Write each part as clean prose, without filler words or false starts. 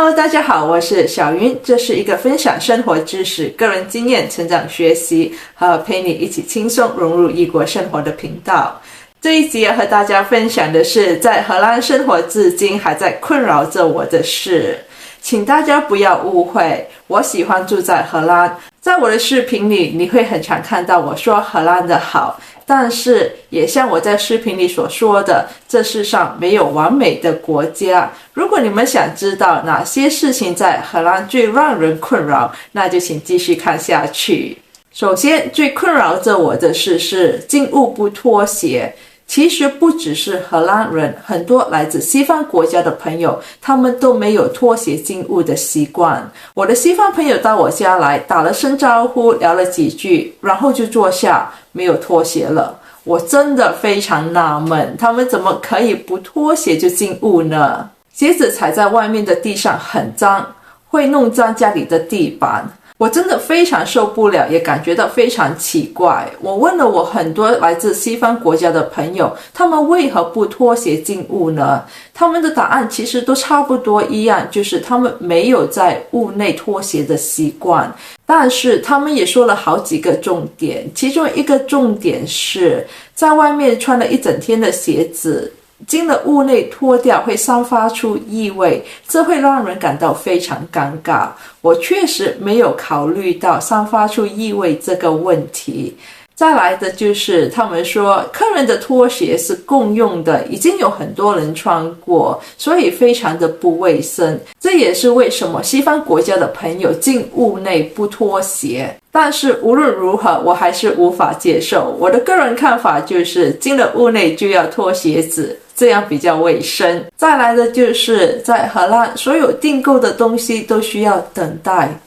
Hello， 大家好，我是小云，这是一个分享生活知识、个人经验、成长学习和陪你一起轻松融入异国生活的频道。这一集要和大家分享的是在荷兰生活至今还在困扰着我的事。请大家不要误会，我喜欢住在荷兰，在我的视频里你会很常看到我说荷兰的好，但是也像我在视频里所说的，这世上没有完美的国家。如果你们想知道哪些事情在荷兰最让人困扰，那就请继续看下去。首先，最困扰着我的事是进屋不脱鞋。其实不只是荷兰人，很多来自西方国家的朋友，他们都没有脱鞋进屋的习惯。我的西方朋友到我家来，打了声招呼，聊了几句，然后就坐下，没有脱鞋了。我真的非常纳闷，他们怎么可以不脱鞋就进屋呢？鞋子踩在外面的地上很脏，会弄脏家里的地板。我真的非常受不了，也感觉到非常奇怪。我问了我很多来自西方国家的朋友，他们为何不脱鞋进屋呢？他们的答案其实都差不多一样，就是他们没有在屋内脱鞋的习惯。但是他们也说了好几个重点，其中一个重点是在外面穿了一整天的鞋子，进了屋内脱掉会散发出异味，这会让人感到非常尴尬。我确实没有考虑到散发出异味这个问题。再来的就是他们说客人的拖鞋是共用的，已经有很多人穿过，所以非常的不卫生。这也是为什么西方国家的朋友进屋内不脱鞋。但是无论如何，我还是无法接受。我的个人看法就是进了屋内就要脱鞋子，这样比较卫生。再来的就是在荷兰，所有订购的东西都需要等待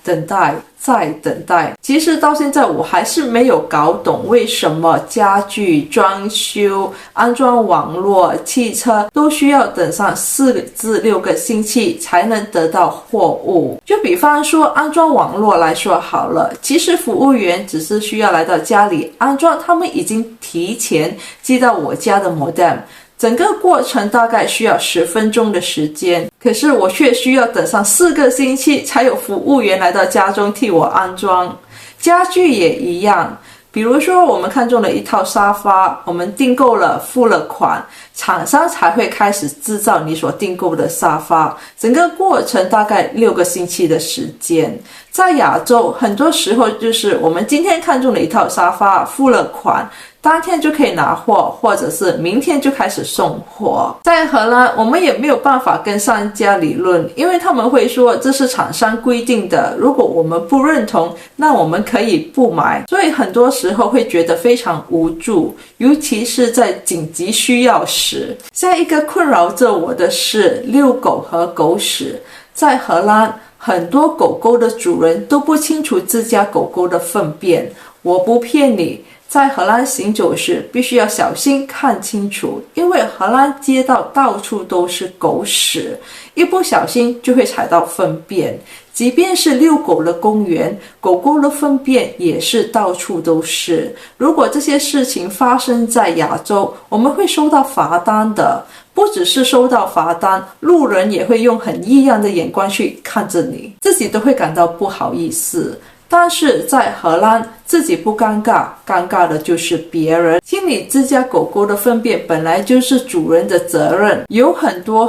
再等待。其实到现在我还是没有搞懂为什么家具、装修、安装网络、汽车都需要等上4至6个星期才能得到货物。就比方说安装网络来说好了，其实服务员只是需要来到家里安装，他们已经提前寄到我家的 modem，整个过程大概需要10分钟的时间，可是我却需要等上4个星期才有服务员来到家中替我安装。家具也一样，比如说我们看中了一套沙发，我们订购了付了款，厂商才会开始制造你所订购的沙发，整个过程大概6个星期的时间。在亚洲很多时候就是我们今天看中了一套沙发，付了款，当天就可以拿货，或者是明天就开始送货。在荷兰我们也没有办法跟商家理论，因为他们会说这是厂商规定的，如果我们不认同，那我们可以不买，所以很多时候会觉得非常无助，尤其是在紧急需要时。下一个困扰着我的是遛狗和狗屎。在荷兰很多狗狗的主人都不清楚自家狗狗的粪便，我不骗你，在荷兰行走时必须要小心看清楚，因为荷兰街道到处都是狗屎，一不小心就会踩到粪便。即便是遛狗的公园，狗狗的粪便也是到处都是。如果这些事情发生在亚洲，我们会收到罚单的。不只是收到罚单，路人也会用很异样的眼光去看着你，自己都会感到不好意思。但是在荷兰，自己不尴尬，尴尬的就是别人。清理自家狗狗的粪便本来就是主人的责任，有很多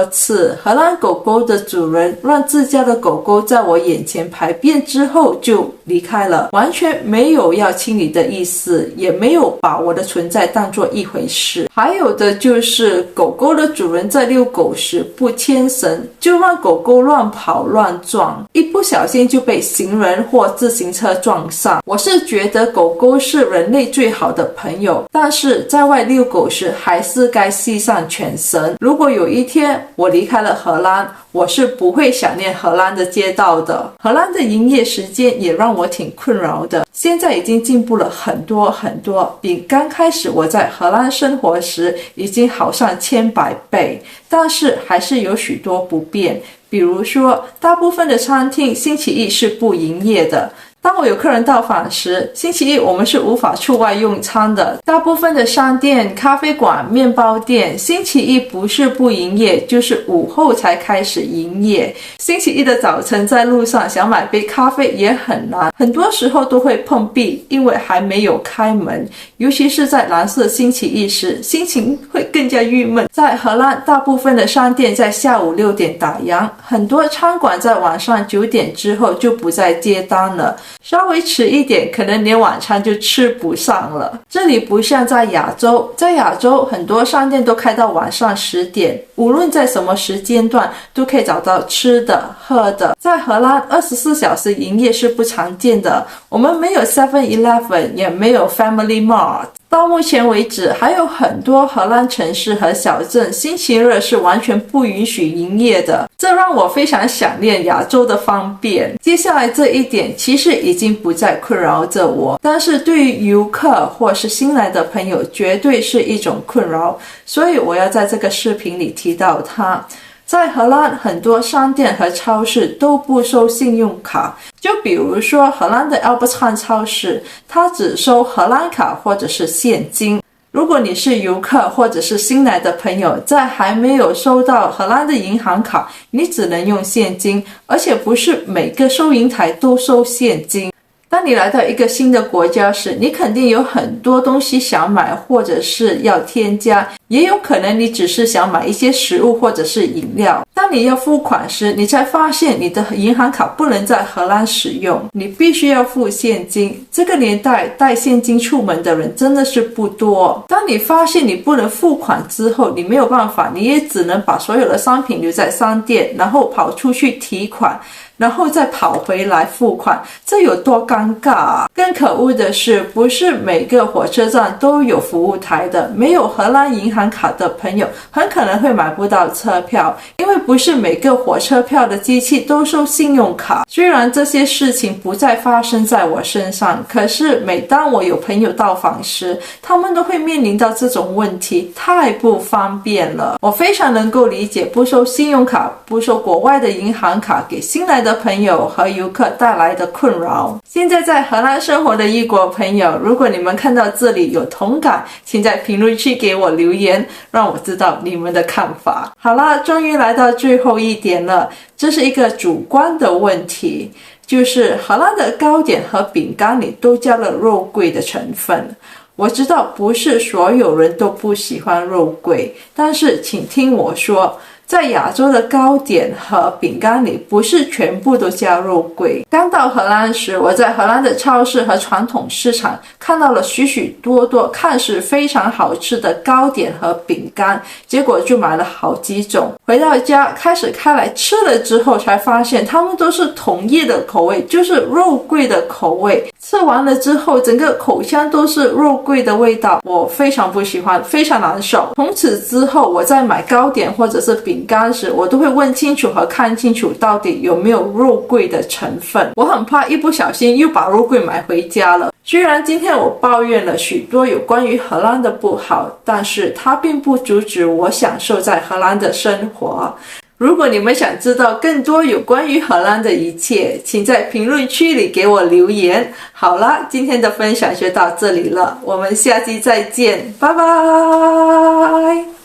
次，荷兰狗狗的主人让自家的狗狗在我眼前排便之后就离开了，完全没有要清理的意思，也没有把我的存在当作一回事。还有的就是狗狗的主人在遛狗时不牵绳，就让狗狗乱跑乱撞，一不小心就被行人或自行车撞上。我是觉得狗狗是人类最好的朋友，但是在外遛狗时还是该系上犬绳。如果有一天我离开了荷兰，我是不会想念荷兰的街道的。荷兰的营业时间也让我挺困扰的，现在已经进步了很多，比刚开始我在荷兰生活时已经好上千百倍，但是还是有许多不便。比如说大部分的餐厅星期一是不营业的，当我有客人到访时，星期一我们是无法出外用餐的。大部分的商店、咖啡馆、面包店，星期一不是不营业，就是午后才开始营业。星期一的早晨在路上想买杯咖啡也很难，很多时候都会碰壁，因为还没有开门。尤其是在蓝色星期一时，心情会更加郁闷。在荷兰，大部分的商店在下午6点打烊，很多餐馆在晚上9点之后就不再接单了。稍微迟一点，可能连晚餐就吃不上了。这里不像在亚洲，在亚洲很多商店都开到晚上10点，无论在什么时间段都可以找到吃的、喝的。在荷兰24小时营业是不常见的，我们没有 7-Eleven， 也没有 Family Mart。到目前为止，还有很多荷兰城市和小镇星期日是完全不允许营业的，这让我非常想念亚洲的方便。接下来这一点其实已经不再困扰着我，但是对于游客或是新来的朋友绝对是一种困扰，所以我要在这个视频里提到它。在荷兰，很多商店和超市都不收信用卡，就比如说荷兰的 Albert Heijn 超市，它只收荷兰卡或者是现金。如果你是游客或者是新来的朋友，在还没有收到荷兰的银行卡，你只能用现金，而且不是每个收银台都收现金。当你来到一个新的国家时，你肯定有很多东西想买或者是要添加，也有可能你只是想买一些食物或者是饮料。当你要付款时，你才发现你的银行卡不能在荷兰使用，你必须要付现金。这个年代带现金出门的人真的是不多。当你发现你不能付款之后，你没有办法，你也只能把所有的商品留在商店，然后跑出去提款，然后再跑回来付款，这有多尴尬啊！更可恶的是，不是每个火车站都有服务台的，没有荷兰银行卡的朋友很可能会买不到车票，因为不是每个火车票的机器都收信用卡。虽然这些事情不再发生在我身上，可是每当我有朋友到访时，他们都会面临到这种问题，太不方便了。我非常能够理解不收信用卡、不收国外的银行卡给新来的朋友和游客带来的困扰。现在在荷兰生活的异国朋友，如果你们看到这里有同感，请在评论区给我留言，让我知道你们的看法。好啦，终于来到最后一点了，这是一个主观的问题，就是荷兰的糕点和饼干里都加了肉桂的成分。我知道不是所有人都不喜欢肉桂，但是请听我说，在亚洲的糕点和饼干里不是全部都加肉桂。刚到荷兰时，我在荷兰的超市和传统市场看到了许许多多看似非常好吃的糕点和饼干，结果就买了好几种。回到家开始开来吃了之后，才发现它们都是同一的口味，就是肉桂的口味。吃完了之后，整个口腔都是肉桂的味道，我非常不喜欢，非常难受。从此之后，我在买糕点或者是饼干时，我都会问清楚和看清楚到底有没有肉桂的成分。我很怕一不小心又把肉桂买回家了。虽然今天我抱怨了许多有关于荷兰的不好，但是它并不阻止我享受在荷兰的生活。如果你们想知道更多有关于荷兰的一切，请在评论区里给我留言。好了，今天的分享就到这里了，我们下期再见，拜拜。